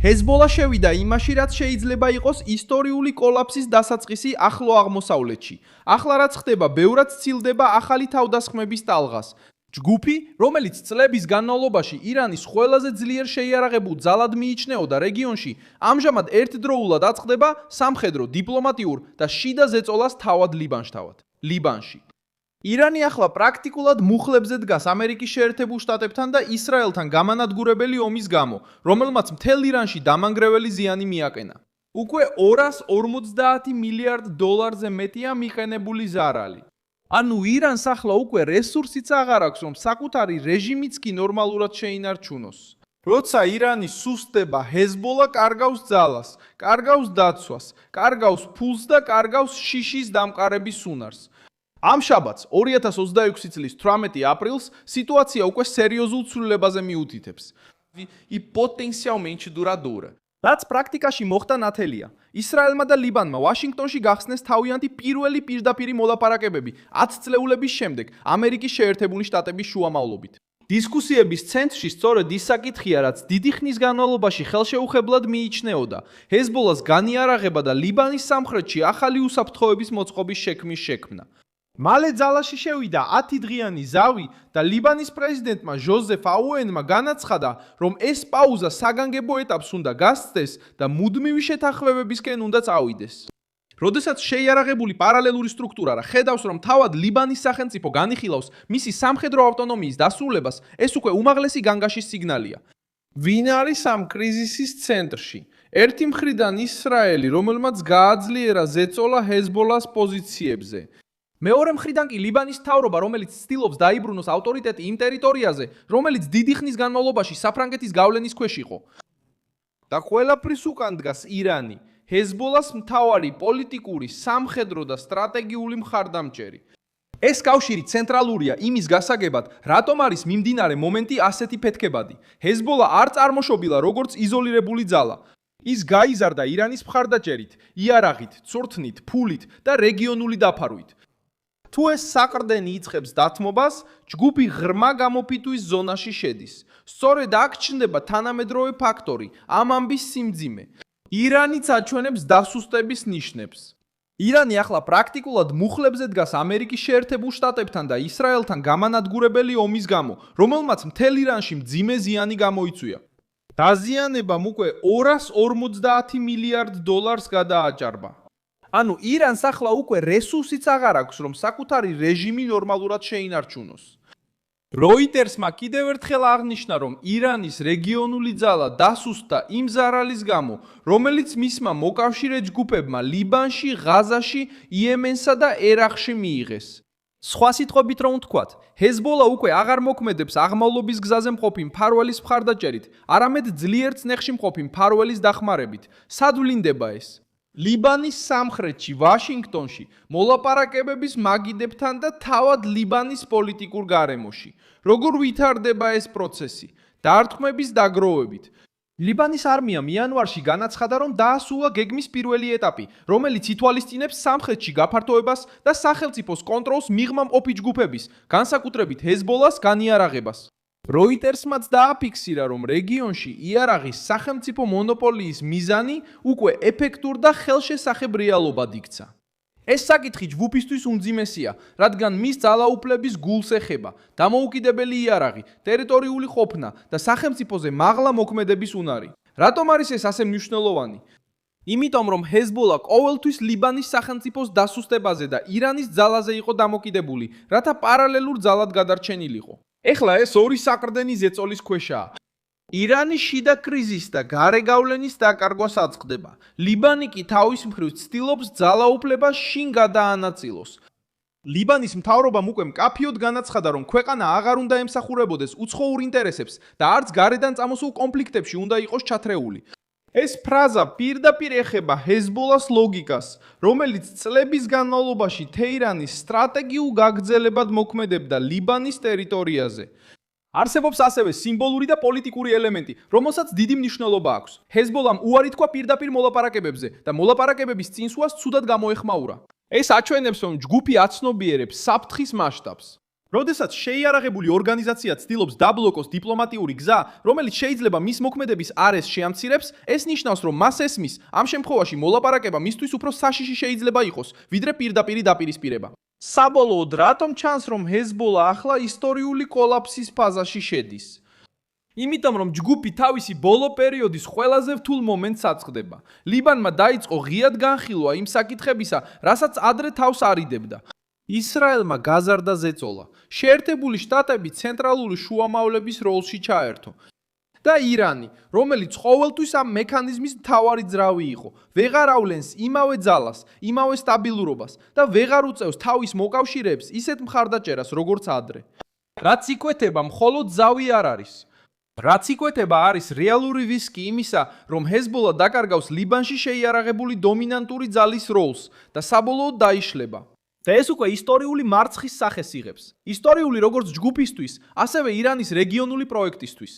ჰეზბოლა შევიდა იმაში, რაც შეიძლება იყოს ისტორიული კოლაფსის დასაწყისი ახლო აღმოსავლეთში. ახლა რაც ხდება, ბევრად სცილდება ახალი თავდასხმების ტალღას. ჯგუფი, რომელიც წლების განმავლობაში ირანის ყველაზე ძლიერ შეიარაღებულ ძალად მიიჩნეოდა რეგიონში, ამჟამად ერთდროულად აწყდება სამხედრო, დიპლომატიურ და შიდა ზეწოლას თავად ლიბანში. ირანი ახლა პრაქტიკულად მუხლებზე დგას ამერიკის შეერთებულ შტატებთან და ისრაელთან გამანადგურებელი ომის გამო, რომელმაც მთელ ირანში დამანგრეველი ზიანი მიაყენა. უკვე 250 მილიარდ დოლარზე მეტია მიყენებული ზარალი. ანუ ირანს ახლა უკვე რესურსიც აღარ აქვს, რომ საკუთარი რეჟიმიც კი ნორმალურად შეინარჩუნოს. როცა ირანი სუსტდება, ჰეზბოლა კარგავს ძალას, კარგავს დაცვას, კარგავს ფულს და კარგავს შიშის დამყარების უნარს. ამ შაბათს 2026 წლის 18 აპრილს სიტუაცია უკვე სერიოზულ ცვლილებაზე მიუთითებს. E potencialmente duradoura. რაც პრაქტიკაში მოხდა ნათელია. ისრაელმა და ლიბანმა ვაშინგტონში გახსნეს თავიანთი პირველი პირდაპირი მოლაპარაკებები 10 წლეულების შემდეგ ამერიკის შეერთებული შტატების შუამავლობით. დისკუსიების ცენტრში სწორედ ის საკითხია, რაც დიდი ხნის განმავლობაში ხელშეუხებლად მიიჩნეოდა. ჰეზბოლას განიარაღება და ლიბანის სამხრეთში ახალი უსაფრთხოების მოწყობის შექმნის შექმნა. მალე ძალაში შევიდა 10 დღიანი ზავი და ლიბანის პრეზიდენტმა ჟოზეფ აუენმა განაცხადა, რომ ეს პაუზა საგანგებო ეტაპს უნდა გასცდეს და მუდმივი შეთანხმებებისკენ უნდა წავიდეს. როდესაც შეიარაღებული პარალელური სტრუქტურა ხედავს, რომ თავად ლიბანის სახელმწიფო განიხილავს მისი სამხედრო ავტონომიის დასრულებას, ეს უკვე უმაღლესი განგაშის სიგნალია. ვინ არის ამ კრიზისის ცენტრში? ერთი მხრიდან ისრაელი, რომელმაც გააძლიერა ზეწოლა ჰეზბოლას პოზიციებზე. მეორე მხრიდან კი ლიბანის მთავრობა, რომელიც ცდილობს დაიბრუნოს ავტორიტეტი იმ ტერიტორიაზე, რომელიც დიდი ხნის განმავლობაში საფრანგეთის გავლენის ქვეშ იყო. და ყველაფრის უკან დგას ირანი, ჰეზბოლას მთავარი პოლიტიკური, სამხედრო და სტრატეგიული მხარდამჭერი. ეს კავშირი ცენტრალურია იმის გასაგებად, რატომ არის მიმდინარე მომენტი ასეთი ფეთქებადი. ჰეზბოლა არ წარმოშობილა როგორც იზოლირებული ძალა. ის გაიზარდა ირანის მხარდაჭერით, იარაღით, ცურთნით, ფულით და რეგიონული დაფარვით. თუ ეს საყრდენი იწყებს დათმობას, ჯგუფი ღრმა გამოფიტვის ზონაში შედის. სწორედ აქ ჩნდება თანამედროვე ფაქტორი, ამ ამბის სიმძიმე. ირანიც აჩვენებს დასუსტების ნიშნებს. ირანი ახლა პრაქტიკულად მუხლებზე დგას ამერიკის შეერთებულ შტატებთან და ისრაელთან გამანადგურებელი ომის გამო, რომელმაც მთელ ირანში მძიმე ზიანი გამოიწვია. დაზიანებამ უკვე 250 მილიარდ დოლარს გადააჭარბა. ანუ ირანს ახლა უკვე რესურსიც აღარ აქვს, რომ საკუთარი რეჟიმი ნორმალურად შეინარჩუნოს. როიტერსმა კიდევ ერთხელ აღნიშნა, რომ ირანის რეგიონული ძალა დასუსტდა იმ ზარალის გამო, რომელიც მისმა მოკავშირე ჯგუფებმა ლიბანში, ღაზაში, იემენსა და ერაყში მიიღეს. სხვა სიტყვებით რომ ვთქვათ, ჰეზბოლა უკვე აღარ მოქმედებს აღმავლობის გზაზე მყოფი მფარველის მხარდაჭერით, არამედ ძლიერ წნეხში მყოფი მფარველის დახმარებით. სად ვლინდება ეს? ლიბანის სამხრეთში, ვაშინგტონში, მოლაპარაკებების მაგიდებთან და თავად ლიბანის პოლიტიკურ გარემოში. როგორ ვითარდება ეს პროცესი? დარტყმების დაგროვებით. ლიბანის არმიამ იანვარში განაცხადა, რომ დაასრულა გეგმის პირველი ეტაპი, რომელიც ითვალისწინებს სამხრეთში გაფართოებას და სახელმწიფოს კონტროლს მიღმა მყოფი ჯგუფების, განსაკუთრებით ჰეზბოლას განიარაღებას. როიტერსმაც დააფიქსირა, რომ რეგიონში იარაღის სახელმწიფო მონოპოლიის მიზანი უკვე ეფექტურ და ხელშესახებ რეალობად იქცა. ეს საკითხი ჯგუფისთვის უმძიმესია, რადგან მის ძალაუფლების გულს ეხება, დამოუკიდებელი იარაღი, ტერიტორიული ყოფნა და სახელმწიფოზე მაღლა მოქმედების უნარი. რატომ არის ეს ასე მნიშვნელოვანი? იმიტომ, რომ ჰეზბოლა ყოველთვის ლიბანის სახელმწიფოს დასუსტებაზე და ირანის ძალაზე იყო დამოკიდებული, რათა პარალელურ ძალად გადარჩენილიყო. ეხლა ეს ორი საყრდენი ზეწოლის ქვეშაა. ირანი შიდა კრიზის და გარე გავლენის დაკარგვას აწყდება. ლიბანი კი თავის მხრივ ცდილობს ძალაუფლებას შინ გადაანაწილოს. ლიბანის მთავრობამ უკვე მკაფიოდ განაცხადა, რომ ქვეყანა აღარ უნდა ემსახურებოდეს უცხოურ ინტერესებს და არც გარედან წამოსულ კონფლიქტებში უნდა იყოს ჩათრეული. ეს ფრაზა პირდაპირ ეხება ჰეზბოლას ლოგიკას, რომელიც წლების განმავლობაში თეირანის სტრატეგიულ გაგრძელებად მოქმედებდა ლიბანის ტერიტორიაზე. არსებობს ასევე სიმბოლური და პოლიტიკური ელემენტი, რომელსაც დიდი მნიშვნელობა აქვს. ჰეზბოლამ უარი თქვა პირდაპირ მოლაპარაკებებზე და მოლაპარაკებების წინსვლას ცუდად გამოეხმაურა. ეს აჩვენებს, რომ ჯგუფი აცნობიერებს საფრთხის მასშტაბს. როდესაც შეიარაღებული ორგანიზაცია ცდილობს დაბლოკოს დიპლომატიური გზა, რომელიც შეიძლება მის მოქმედების არეს შეამცირებს, ეს ნიშნავს, რომ მას ესმის, ამ შემთხვევაში მოლაპარაკება მისთვის უფრო საშიში შეიძლება იყოს, ვიდრე პირდაპირი დაპირისპირება. საბოლოოდ, რატომ ჩანს, რომ ჰეზბოლა ახლა ისტორიული კოლაფსის ფაზაში შედის? იმიტომ რომ ჯგუფი თავისი ბოლო პერიოდის ყველაზე რთულ მომენტს აწყდება. ლიბანმა დაიწყო ღიად განხილვა იმ საკითხებისა, რასაც ადრე თავს არიდებდა. ისრაელმა გაზარდა ზეწოლა. შეერთებული შტატები ცენტრალური შუამავლების როლში ჩაერთო. და ირანი, რომელიც ყოველთვის ამ მექანიზმის მთავარი ძრავი იყო, ვეღარ ავლენს იმავე ძალას, იმავე სტაბილურობას და ვეღარ უწევს თავის მოკავშირეებს ისეთ მხარდაჭერას, როგორც ადრე. რაც იკვეთება, მხოლოდ ზავი არ არის. რაც იკვეთება არის რეალური რისკი იმისა, რომ ჰეზბოლა დაკარგავს ლიბანში შეიარაღებული დომინანტური ძალის როლს და საბოლოოდ დაიშლება. და ეს უკვე ისტორიული მარცხის სახეს იღებს. ისტორიული როგორც ჯგუფისთვის, ასევე ირანის რეგიონული პროექტისთვის.